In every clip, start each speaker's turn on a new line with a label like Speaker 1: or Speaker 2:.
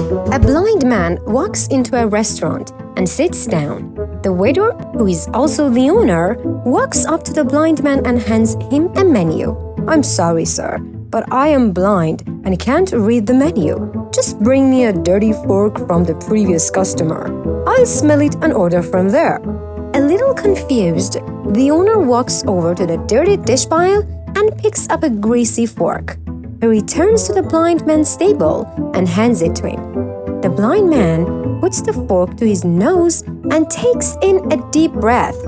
Speaker 1: A blind man walks into a restaurant and sits down. The waiter, who is also the owner, walks up to the blind man and hands him a menu. "I'm sorry, sir, but I am blind and can't read the menu. Just bring me a dirty fork from the previous customer. I'll smell it and order from there." A little confused, the owner walks over to the dirty dish pile and picks up a greasy fork. He returns to the blind man's table and hands it to him. The blind man puts the fork to his nose and takes in a deep breath.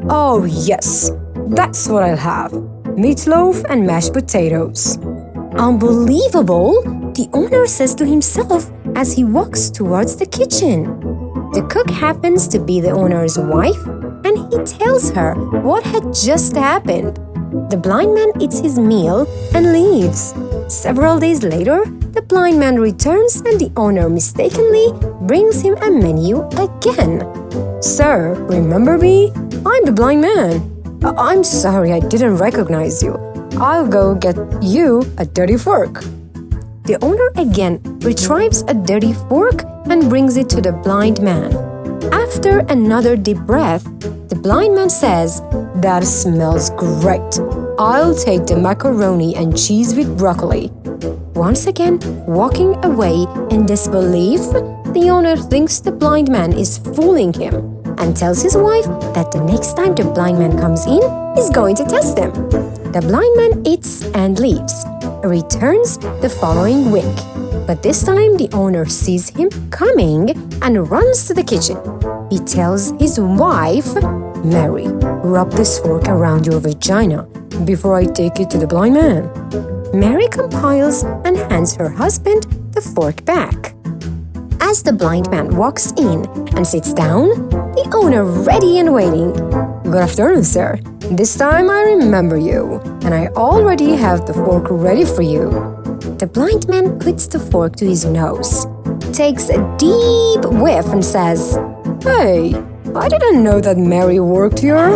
Speaker 1: "Oh, yes, that's what I'll have. Meatloaf and mashed potatoes." "Unbelievable," the owner says to himself as he walks towards the kitchen. The cook happens to be the owner's wife, and he tells her what had just happened. The blind man eats his meal and leaves. Several days later, the blind man returns and the owner mistakenly brings him a menu again. "Sir, remember me? I'm the blind man. I'm sorry I didn't recognize you. I'll go get you a dirty fork." The owner again retrieves a dirty fork and brings it to the blind man. After another deep breath, the blind man says, "That smells great. I'll take the macaroni and cheese with broccoli." Once again, walking away in disbelief, the owner thinks the blind man is fooling him and tells his wife that the next time the blind man comes in, he's going to test him. The blind man eats and leaves. He returns the following week, but this time the owner sees him coming and runs to the kitchen. He tells his wife, "Mary, rub this fork around your vagina before I take it to the blind man." Mary compiles and hands her husband the fork back. As the blind man walks in and sits down, the owner ready and waiting. "Good afternoon, sir. This time I remember you, and I already have the fork ready for you." The blind man puts the fork to his nose, takes a deep whiff and says, "Hey, I didn't know that Mary worked here."